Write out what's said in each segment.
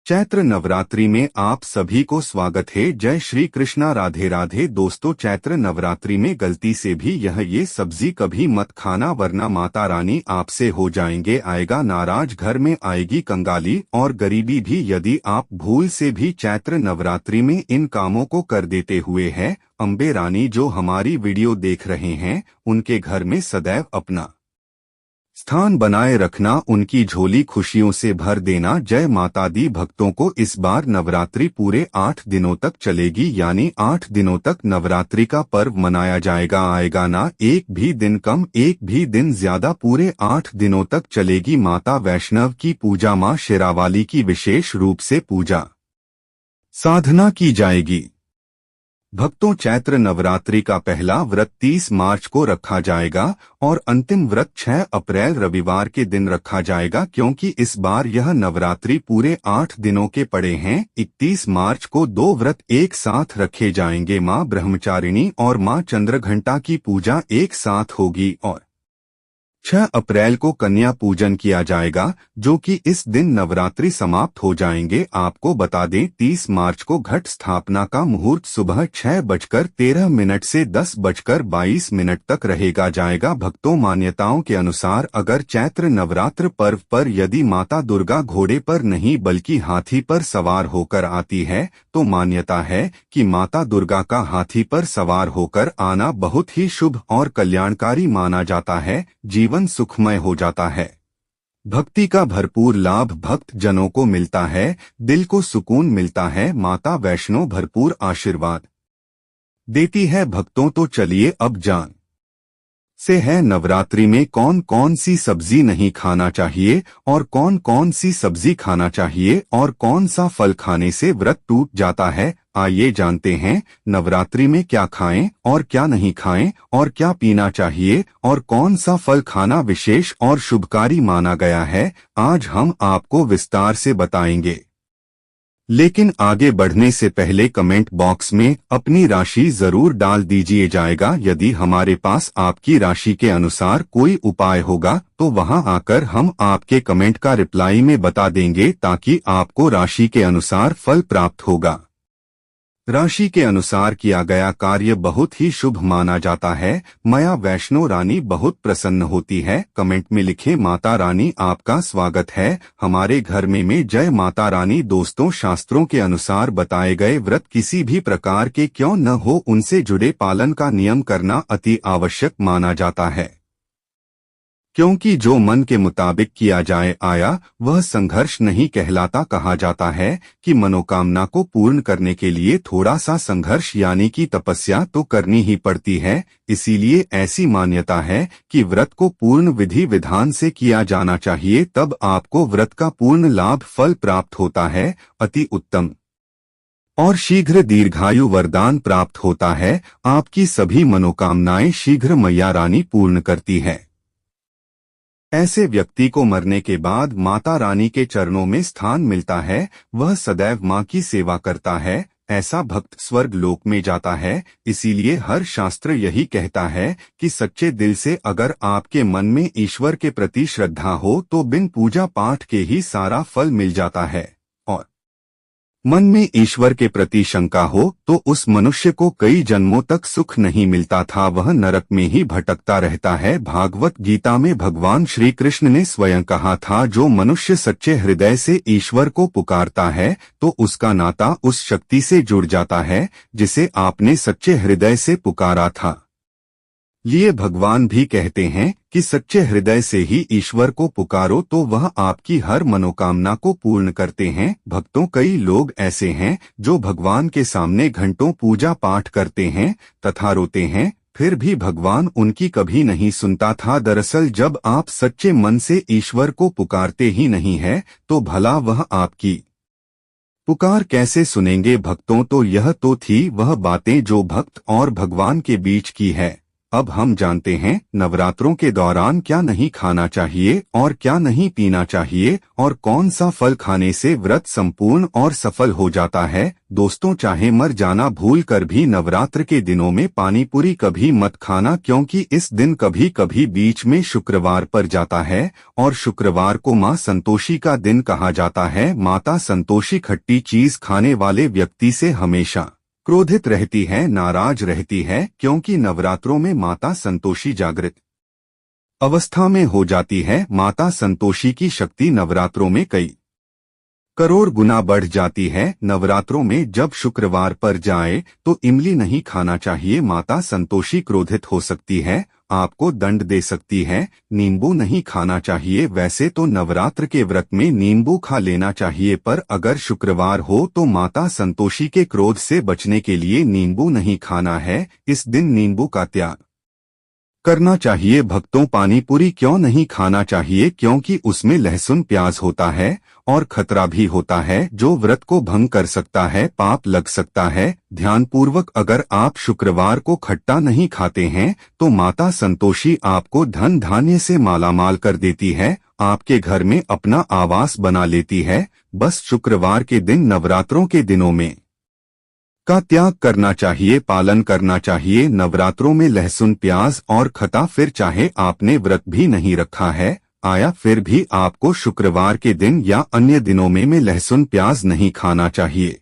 चैत्र नवरात्रि में आप सभी को स्वागत है। जय श्री कृष्णा, राधे राधे। दोस्तों, चैत्र नवरात्रि में गलती से भी ये सब्जी कभी मत खाना, वरना माता रानी आपसे हो जाएंगे आएगा नाराज, घर में आएगी कंगाली और गरीबी भी। यदि आप भूल से भी चैत्र नवरात्रि में इन कामों को कर देते हुए हैं, अम्बे रानी जो हमारी वीडियो देख रहे हैं उनके घर में सदैव अपना स्थान बनाए रखना, उनकी झोली खुशियों से भर देना। जय माता दी। भक्तों को इस बार नवरात्रि पूरे 8 दिनों तक चलेगी, यानी 8 दिनों तक नवरात्रि का पर्व मनाया जाएगा। आएगा ना एक भी दिन कम, एक भी दिन ज्यादा, पूरे 8 दिनों तक चलेगी। माता वैष्णव की पूजा, मां शेरावाली की विशेष रूप से पूजा साधना की जाएगी। भक्तों, चैत्र नवरात्रि का पहला व्रत 30 मार्च को रखा जाएगा और अंतिम व्रत 6 अप्रैल रविवार के दिन रखा जाएगा, क्योंकि इस बार यह नवरात्रि पूरे 8 दिनों के पड़े हैं। 31 मार्च को 2 व्रत एक साथ रखे जाएंगे। मां ब्रह्मचारिणी और मां चंद्रघंटा की पूजा एक साथ होगी और 6 अप्रैल को कन्या पूजन किया जाएगा, जो कि इस दिन नवरात्रि समाप्त हो जाएंगे। आपको बता दें, 30 मार्च को घट स्थापना का मुहूर्त सुबह 6:13 से 10:22 तक रहेगा जाएगा। भक्तों, मान्यताओं के अनुसार अगर चैत्र नवरात्र पर्व पर यदि माता दुर्गा घोड़े पर नहीं बल्कि हाथी पर सवार होकर आती है, तो मान्यता है कि माता दुर्गा का हाथी पर सवार होकर आना बहुत ही शुभ और कल्याणकारी माना जाता है। जीवन सुखमय हो जाता है। भक्ति का भरपूर लाभ भक्त जनों को मिलता है, दिल को सुकून मिलता है। माता वैष्णो भरपूर आशीर्वाद देती है भक्तों। तो चलिए अब जान से है नवरात्रि में कौन कौन सी सब्जी नहीं खाना चाहिए और कौन कौन सी सब्जी खाना चाहिए और कौन सा फल खाने से व्रत टूट जाता है। आइए जानते हैं नवरात्रि में क्या खाएं और क्या नहीं खाएं और क्या पीना चाहिए और कौन सा फल खाना विशेष और शुभकारी माना गया है। आज हम आपको विस्तार से बताएंगे, लेकिन आगे बढ़ने से पहले कमेंट बॉक्स में अपनी राशि जरूर डाल दीजिए जाएगा। यदि हमारे पास आपकी राशि के अनुसार कोई उपाय होगा तो वहां आकर हम आपके कमेंट का रिप्लाई में बता देंगे, ताकि आपको राशि के अनुसार फल प्राप्त होगा। राशि के अनुसार किया गया कार्य बहुत ही शुभ माना जाता है। माया वैष्णो रानी बहुत प्रसन्न होती है। कमेंट में लिखें, माता रानी आपका स्वागत है हमारे घर में जय माता रानी। दोस्तों, शास्त्रों के अनुसार बताए गए व्रत किसी भी प्रकार के क्यों न हो, उनसे जुड़े पालन का नियम करना अति आवश्यक माना जाता है, क्योंकि जो मन के मुताबिक किया जाए आया वह संघर्ष नहीं कहलाता। कहा जाता है कि मनोकामना को पूर्ण करने के लिए थोड़ा सा संघर्ष यानी कि तपस्या तो करनी ही पड़ती है। इसीलिए ऐसी मान्यता है कि व्रत को पूर्ण विधि विधान से किया जाना चाहिए, तब आपको व्रत का पूर्ण लाभ फल प्राप्त होता है। अति उत्तम और शीघ्र दीर्घायु वरदान प्राप्त होता है। आपकी सभी मनोकामनाएं शीघ्र मैया रानी पूर्ण करती है। ऐसे व्यक्ति को मरने के बाद माता रानी के चरणों में स्थान मिलता है। वह सदैव मां की सेवा करता है। ऐसा भक्त स्वर्ग लोक में जाता है। इसीलिए हर शास्त्र यही कहता है कि सच्चे दिल से अगर आपके मन में ईश्वर के प्रति श्रद्धा हो तो बिन पूजा पाठ के ही सारा फल मिल जाता है, और मन में ईश्वर के प्रति शंका हो तो उस मनुष्य को कई जन्मों तक सुख नहीं मिलता था, वह नरक में ही भटकता रहता है। भागवत गीता में भगवान श्री कृष्ण ने स्वयं कहा था, जो मनुष्य सच्चे हृदय से ईश्वर को पुकारता है तो उसका नाता उस शक्ति से जुड़ जाता है जिसे आपने सच्चे हृदय से पुकारा था। लिए भगवान भी कहते हैं कि सच्चे हृदय से ही ईश्वर को पुकारो तो वह आपकी हर मनोकामना को पूर्ण करते हैं। भक्तों, कई लोग ऐसे हैं जो भगवान के सामने घंटों पूजा पाठ करते हैं तथा रोते हैं, फिर भी भगवान उनकी कभी नहीं सुनता था। दरअसल जब आप सच्चे मन से ईश्वर को पुकारते ही नहीं है तो भला वह आपकी पुकार कैसे सुनेंगे। भक्तों, तो यह तो थी वह बातें जो भक्त और भगवान के बीच की है। अब हम जानते हैं नवरात्रों के दौरान क्या नहीं खाना चाहिए और क्या नहीं पीना चाहिए और कौन सा फल खाने से व्रत संपूर्ण और सफल हो जाता है। दोस्तों, चाहे मर जाना भूल कर भी नवरात्र के दिनों में पानी पूरी कभी मत खाना, क्योंकि इस दिन कभी कभी बीच में शुक्रवार पर जाता है और शुक्रवार को मां संतोषी का दिन कहा जाता है। माता संतोषी खट्टी चीज खाने वाले व्यक्ति से हमेशा क्रोधित रहती है, नाराज रहती है, क्योंकि नवरात्रों में माता संतोषी जागृत अवस्था में हो जाती है। माता संतोषी की शक्ति नवरात्रों में कई करोड़ गुना बढ़ जाती है। नवरात्रों में जब शुक्रवार पर जाए तो इमली नहीं खाना चाहिए। माता संतोषी क्रोधित हो सकती है, आपको दंड दे सकती है। नींबू नहीं खाना चाहिए। वैसे तो नवरात्र के व्रत में नींबू खा लेना चाहिए, पर अगर शुक्रवार हो तो माता संतोषी के क्रोध से बचने के लिए नींबू नहीं खाना है। इस दिन नींबू का त्याग करना चाहिए। भक्तों, पानी पूरी क्यों नहीं खाना चाहिए? क्योंकि उसमें लहसुन प्याज होता है और खतरा भी होता है जो व्रत को भंग कर सकता है, पाप लग सकता है। ध्यानपूर्वक अगर आप शुक्रवार को खट्टा नहीं खाते हैं तो माता संतोषी आपको धन धान्य से मालामाल कर देती है, आपके घर में अपना आवास बना लेती है। बस शुक्रवार के दिन नवरात्रों के दिनों में का त्याग करना चाहिए, पालन करना चाहिए। नवरात्रों में लहसुन प्याज और खटा, फिर चाहे आपने व्रत भी नहीं रखा है आया, फिर भी आपको शुक्रवार के दिन या अन्य दिनों में लहसुन प्याज नहीं खाना चाहिए।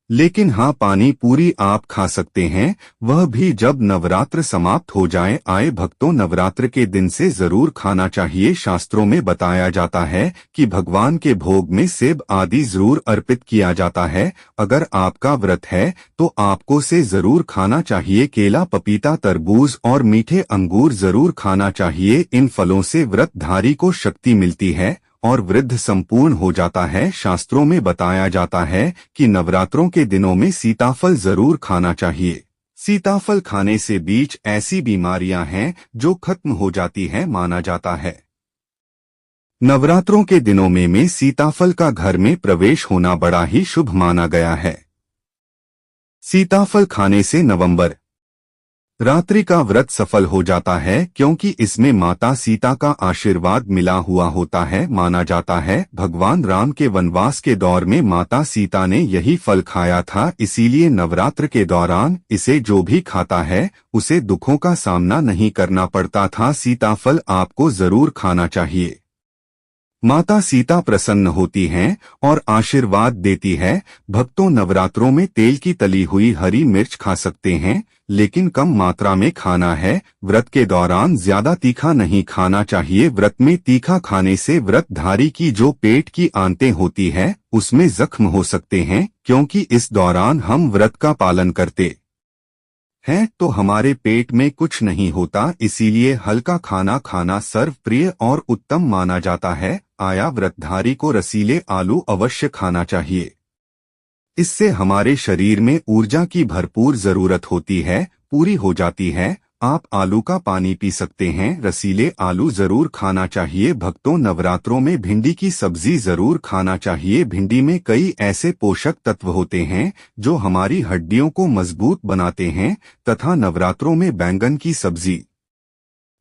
लेकिन हाँ, पानी पूरी आप खा सकते हैं, वह भी जब नवरात्र समाप्त हो जाए। आए भक्तों, नवरात्र के दिन से जरूर खाना चाहिए। शास्त्रों में बताया जाता है कि भगवान के भोग में सेब आदि जरूर अर्पित किया जाता है। अगर आपका व्रत है तो आपको से जरूर खाना चाहिए। केला, पपीता, तरबूज और मीठे अंगूर जरूर खाना चाहिए। इन फलों से व्रतधारी को शक्ति मिलती है और वृद्ध संपूर्ण हो जाता है। शास्त्रों में बताया जाता है कि नवरात्रों के दिनों में सीताफल जरूर खाना चाहिए। सीताफल खाने से बीच ऐसी बीमारियां हैं जो खत्म हो जाती है माना जाता है। नवरात्रों के दिनों में सीताफल का घर में प्रवेश होना बड़ा ही शुभ माना गया है। सीताफल खाने से नवंबर रात्रि का व्रत सफल हो जाता है, क्योंकि इसमें माता सीता का आशीर्वाद मिला हुआ होता है। माना जाता है भगवान राम के वनवास के दौर में माता सीता ने यही फल खाया था, इसीलिए नवरात्र के दौरान इसे जो भी खाता है उसे दुखों का सामना नहीं करना पड़ता था। सीताफल आपको जरूर खाना चाहिए। माता सीता प्रसन्न होती हैं और आशीर्वाद देती है। भक्तों, नवरात्रों में तेल की तली हुई हरी मिर्च खा सकते हैं, लेकिन कम मात्रा में खाना है। व्रत के दौरान ज्यादा तीखा नहीं खाना चाहिए। व्रत में तीखा खाने से व्रतधारी की जो पेट की आंतें होती है उसमें जख्म हो सकते हैं, क्योंकि इस दौरान हम व्रत का पालन करते हैं तो हमारे पेट में कुछ नहीं होता, इसीलिए हल्का खाना खाना सर्वप्रिय और उत्तम माना जाता है। आया, व्रतधारी को रसीले आलू अवश्य खाना चाहिए। इससे हमारे शरीर में ऊर्जा की भरपूर जरूरत होती है, पूरी हो जाती है। आप आलू का पानी पी सकते हैं, रसीले आलू जरूर खाना चाहिए। भक्तों, नवरात्रों में भिंडी की सब्जी जरूर खाना चाहिए। भिंडी में कई ऐसे पोषक तत्व होते हैं जो हमारी हड्डियों को मजबूत बनाते हैं, तथा नवरात्रों में बैंगन की सब्जी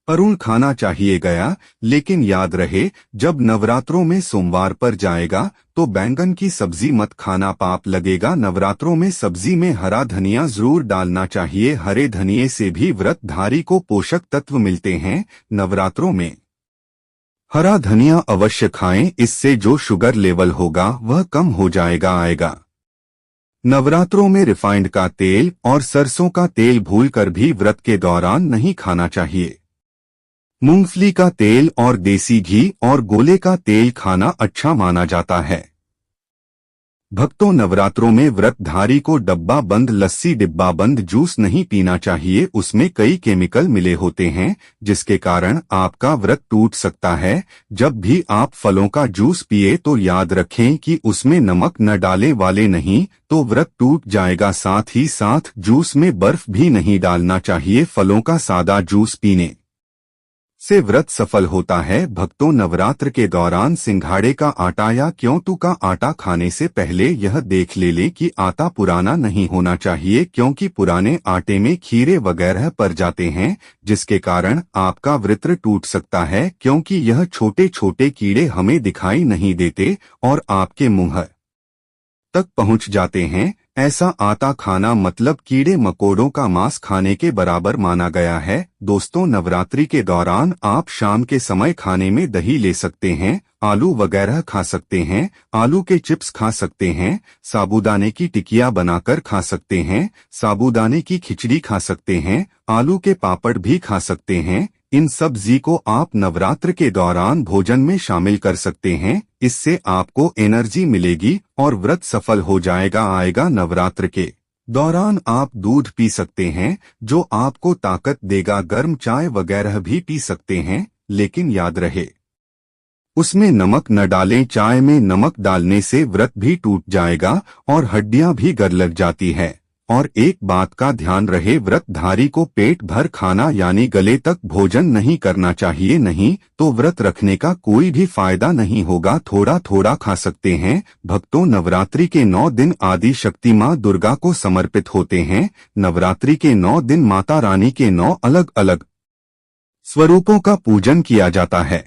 अरुण खाना चाहिए गया। लेकिन याद रहे, जब नवरात्रों में सोमवार पर जाएगा तो बैंगन की सब्जी मत खाना, पाप लगेगा। नवरात्रों में सब्जी में हरा धनिया जरूर डालना चाहिए। हरे धनिये से भी व्रतधारी को पोषक तत्व मिलते हैं। नवरात्रों में हरा धनिया अवश्य खाएं, इससे जो शुगर लेवल होगा वह कम हो आएगा। नवरात्रों में रिफाइंड का तेल और सरसों का तेल भूलकर भी व्रत के दौरान नहीं खाना चाहिए। मूंगफली का तेल और देसी घी और गोले का तेल खाना अच्छा माना जाता है। भक्तों, नवरात्रों में व्रतधारी को डब्बा बंद लस्सी, डिब्बा बंद जूस नहीं पीना चाहिए। उसमें कई केमिकल मिले होते हैं जिसके कारण आपका व्रत टूट सकता है। जब भी आप फलों का जूस पिए तो याद रखें कि उसमें नमक न डाले वाले नहीं तो व्रत टूट जाएगा। साथ ही साथ जूस में बर्फ भी नहीं डालना चाहिए। फलों का सादा जूस पीने से व्रत सफल होता है। भक्तों, नवरात्र के दौरान सिंघाड़े का आटा या क्योंतु का आटा खाने से पहले यह देख लें कि आटा पुराना नहीं होना चाहिए, क्योंकि पुराने आटे में खीरे वगैरह पड़ जाते हैं, जिसके कारण आपका व्रत टूट सकता है, क्योंकि यह छोटे छोटे कीड़े हमें दिखाई नहीं देते और आपके मुंह तक पहुंच जाते हैं। ऐसा आटा खाना मतलब कीड़े मकोड़ों का मांस खाने के बराबर माना गया है। दोस्तों, नवरात्रि के दौरान आप शाम के समय खाने में दही ले सकते हैं, आलू वगैरह खा सकते हैं, आलू के चिप्स खा सकते हैं, साबूदाने की टिकिया बनाकर खा सकते हैं, साबूदाने की खिचड़ी खा सकते हैं, आलू के पापड़ भी खा सकते हैं। इन सब्जी को आप नवरात्र के दौरान भोजन में शामिल कर सकते हैं। इससे आपको एनर्जी मिलेगी और व्रत सफल हो आएगा। नवरात्र के दौरान आप दूध पी सकते हैं, जो आपको ताकत देगा। गर्म चाय वगैरह भी पी सकते हैं, लेकिन याद रहे उसमें नमक न डालें। चाय में नमक डालने से व्रत भी टूट जाएगा और हड्डियां भी गल जाती है। और एक बात का ध्यान रहे, व्रतधारी को पेट भर खाना यानी गले तक भोजन नहीं करना चाहिए, नहीं तो व्रत रखने का कोई भी फायदा नहीं होगा। थोड़ा थोड़ा खा सकते हैं। भक्तों, नवरात्रि के 9 दिन आदि शक्ति माँ दुर्गा को समर्पित होते हैं। नवरात्रि के 9 दिन माता रानी के 9 अलग अलग स्वरूपों का पूजन किया जाता है।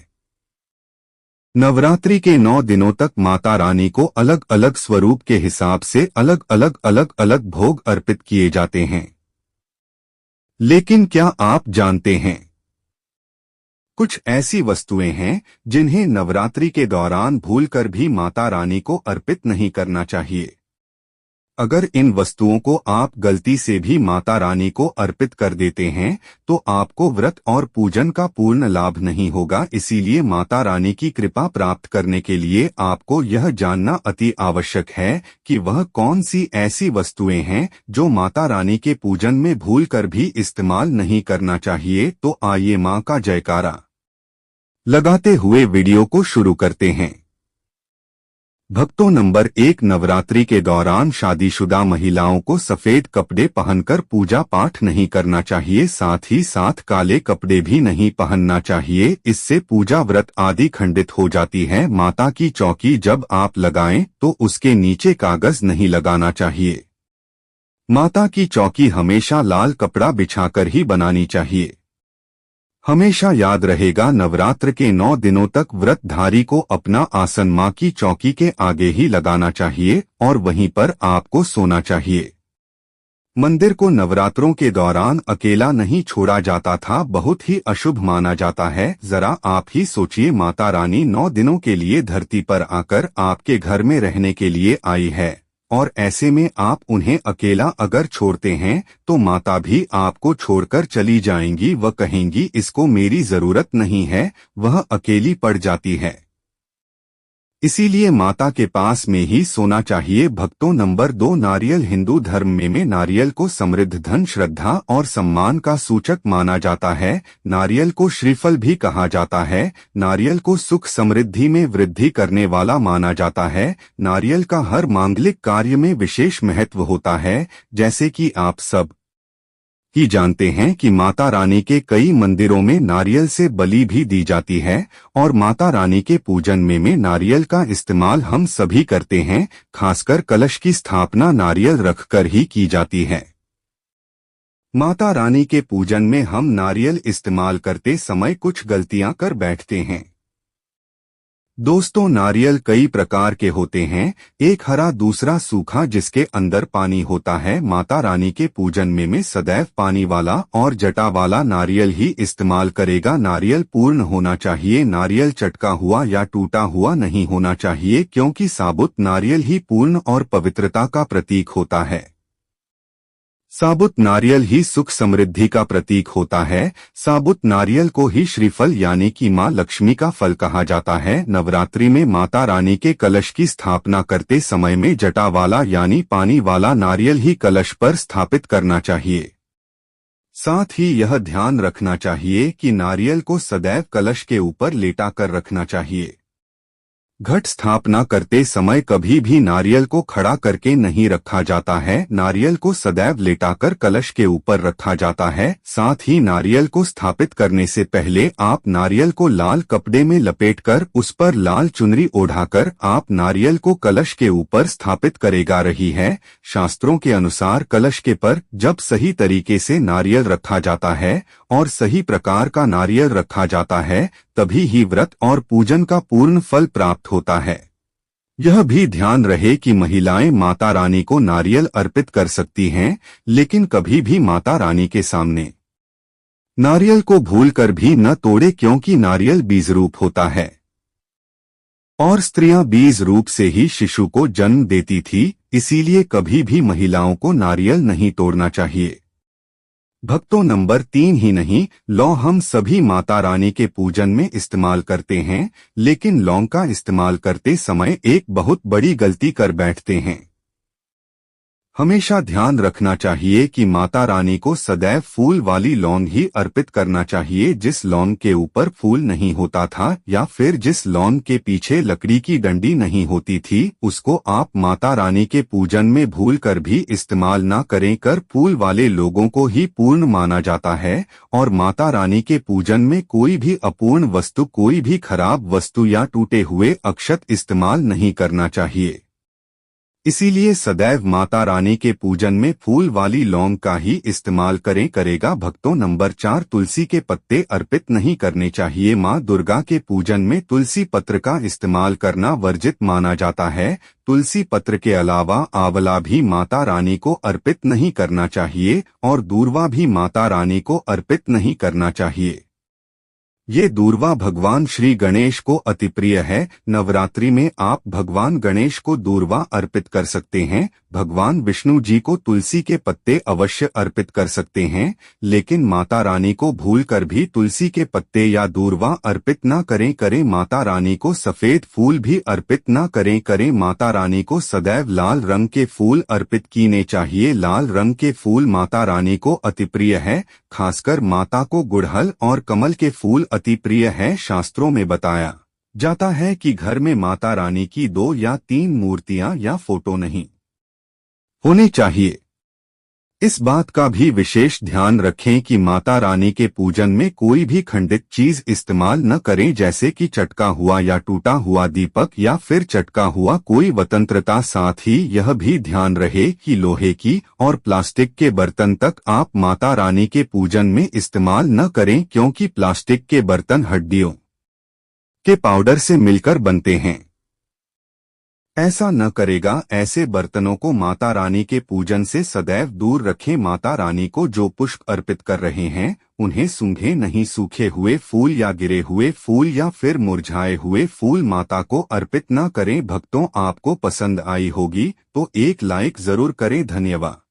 नवरात्रि के 9 दिनों तक माता रानी को अलग अलग स्वरूप के हिसाब से अलग अलग भोग अर्पित किए जाते हैं। लेकिन क्या आप जानते हैं, कुछ ऐसी वस्तुएं हैं जिन्हें नवरात्रि के दौरान भूलकर भी माता रानी को अर्पित नहीं करना चाहिए। अगर इन वस्तुओं को आप गलती से भी माता रानी को अर्पित कर देते हैं तो आपको व्रत और पूजन का पूर्ण लाभ नहीं होगा। इसीलिए माता रानी की कृपा प्राप्त करने के लिए आपको यह जानना अति आवश्यक है कि वह कौन सी ऐसी वस्तुएं हैं जो माता रानी के पूजन में भूलकर भी इस्तेमाल नहीं करना चाहिए। तो आइए मां का जयकारा लगाते हुए वीडियो को शुरू करते हैं। भक्तों, नंबर 1, नवरात्रि के दौरान शादीशुदा महिलाओं को सफेद कपड़े पहनकर पूजा पाठ नहीं करना चाहिए। साथ ही साथ काले कपड़े भी नहीं पहनना चाहिए, इससे पूजा व्रत आदि खंडित हो जाती है। माता की चौकी जब आप लगाएं तो उसके नीचे कागज नहीं लगाना चाहिए। माता की चौकी हमेशा लाल कपड़ा बिछाकर ही बनानी चाहिए। हमेशा याद रहेगा, नवरात्र के 9 दिनों तक व्रतधारी को अपना आसन मां की चौकी के आगे ही लगाना चाहिए और वहीं पर आपको सोना चाहिए। मंदिर को नवरात्रों के दौरान अकेला नहीं छोड़ा जाता था, बहुत ही अशुभ माना जाता है। जरा आप ही सोचिए, माता रानी 9 दिनों के लिए धरती पर आकर आपके घर में रहने के लिए आई है और ऐसे में आप उन्हें अकेला अगर छोड़ते हैं तो माता भी आपको छोड़कर चली जाएंगी। वह कहेंगी इसको मेरी जरूरत नहीं है, वह अकेली पड़ जाती है। इसीलिए माता के पास में ही सोना चाहिए। भक्तों, नंबर 2, नारियल हिंदू धर्म में नारियल को समृद्ध धन, श्रद्धा और सम्मान का सूचक माना जाता है। नारियल को श्रीफल भी कहा जाता है। नारियल को सुख समृद्धि में वृद्धि करने वाला माना जाता है। नारियल का हर मांगलिक कार्य में विशेष महत्व होता है। जैसे कि आप सब ही जानते हैं कि माता रानी के कई मंदिरों में नारियल से बलि भी दी जाती है और माता रानी के पूजन में नारियल का इस्तेमाल हम सभी करते हैं। खासकर कलश की स्थापना नारियल रखकर ही की जाती है। माता रानी के पूजन में हम नारियल इस्तेमाल करते समय कुछ गलतियां कर बैठते हैं। दोस्तों, नारियल कई प्रकार के होते हैं, एक हरा दूसरा सूखा जिसके अंदर पानी होता है। माता रानी के पूजन में सदैव पानी वाला और जटा वाला नारियल ही इस्तेमाल करेगा। नारियल पूर्ण होना चाहिए, नारियल चटका हुआ या टूटा हुआ नहीं होना चाहिए, क्योंकि साबुत नारियल ही पूर्ण और पवित्रता का प्रतीक होता है। साबुत नारियल ही सुख समृद्धि का प्रतीक होता है। साबुत नारियल को ही श्रीफल यानी कि मां लक्ष्मी का फल कहा जाता है। नवरात्रि में माता रानी के कलश की स्थापना करते समय में जटा वाला यानी पानी वाला नारियल ही कलश पर स्थापित करना चाहिए। साथ ही यह ध्यान रखना चाहिए कि नारियल को सदैव कलश के ऊपर लेटा कर रखना चाहिए। घट स्थापना करते समय कभी भी नारियल को खड़ा करके नहीं रखा जाता है। नारियल को सदैव लेटाकर कलश के ऊपर रखा जाता है। साथ ही नारियल को स्थापित करने से पहले आप नारियल को लाल कपड़े में लपेटकर उस पर लाल चुनरी ओढ़ाकर आप नारियल को कलश के ऊपर स्थापित करेगा रही है। शास्त्रों के अनुसार कलश के पर जब सही तरीके से नारियल रखा जाता है और सही प्रकार का नारियल रखा जाता है तभी ही व्रत और पूजन का पूर्ण फल प्राप्त होता है। यह भी ध्यान रहे कि महिलाएं माता रानी को नारियल अर्पित कर सकती हैं, लेकिन कभी भी माता रानी के सामने नारियल को भूलकर भी न तोड़े, क्योंकि नारियल बीज रूप होता है और स्त्रियां बीज रूप से ही शिशु को जन्म देती थी। इसीलिए कभी भी महिलाओं को नारियल नहीं तोड़ना चाहिए। भक्तों, नंबर 3 ही नहीं, लौंग हम सभी माता रानी के पूजन में इस्तेमाल करते हैं, लेकिन लौंग का इस्तेमाल करते समय एक बहुत बड़ी गलती कर बैठते हैं। हमेशा ध्यान रखना चाहिए कि माता रानी को सदैव फूल वाली लौंग ही अर्पित करना चाहिए। जिस लौंग के ऊपर फूल नहीं होता था या फिर जिस लौंग के पीछे लकड़ी की डंडी नहीं होती थी, उसको आप माता रानी के पूजन में भूल कर भी इस्तेमाल न करें। कर फूल वाले लोगों को ही पूर्ण माना जाता है और माता रानी के पूजन में कोई भी अपूर्ण वस्तु, कोई भी खराब वस्तु या टूटे हुए अक्षत इस्तेमाल नहीं करना चाहिए। इसीलिए सदैव माता रानी के पूजन में फूल वाली लौंग का ही इस्तेमाल करेगा। भक्तों, नंबर 4, तुलसी के पत्ते अर्पित नहीं करने चाहिए। मां दुर्गा के पूजन में तुलसी पत्र का इस्तेमाल करना वर्जित माना जाता है। तुलसी पत्र के अलावा आंवला भी माता रानी को अर्पित नहीं करना चाहिए और दूर्वा भी माता रानी को अर्पित नहीं करना चाहिए। ये दूर्वा भगवान श्री गणेश को अति प्रिय है। नवरात्रि में आप भगवान गणेश को दूर्वा अर्पित कर सकते हैं। भगवान विष्णु जी को तुलसी के पत्ते अवश्य अर्पित कर सकते हैं, लेकिन माता रानी को भूलकर भी तुलसी के पत्ते या दूर्वा अर्पित न करें। माता रानी को सफेद फूल भी अर्पित न करें। माता रानी को सदैव लाल रंग के फूल अर्पित कीने चाहिए। लाल रंग के फूल माता रानी को अति प्रिय है। खासकर माता को गुड़हल और कमल के फूल अति प्रिय है। शास्त्रों में बताया जाता है कि घर में माता रानी की 2 या 3 मूर्तियां या फोटो नहीं होने चाहिए। इस बात का भी विशेष ध्यान रखें कि माता रानी के पूजन में कोई भी खंडित चीज इस्तेमाल न करें, जैसे कि चटका हुआ या टूटा हुआ दीपक या फिर चटका हुआ कोई वतंत्रता। साथ ही यह भी ध्यान रहे कि लोहे की और प्लास्टिक के बर्तन तक आप माता रानी के पूजन में इस्तेमाल न करें, क्योंकि प्लास्टिक के बर्तन हड्डियों के पाउडर से मिलकर बनते हैं। ऐसा न करेगा। ऐसे बर्तनों को माता रानी के पूजन से सदैव दूर रखें। माता रानी को जो पुष्प अर्पित कर रहे हैं उन्हें सूंघे नहीं। सूखे हुए फूल या गिरे हुए फूल या फिर मुरझाए हुए फूल माता को अर्पित न करें। भक्तों, आपको पसंद आई होगी तो एक लाइक जरूर करें। धन्यवाद।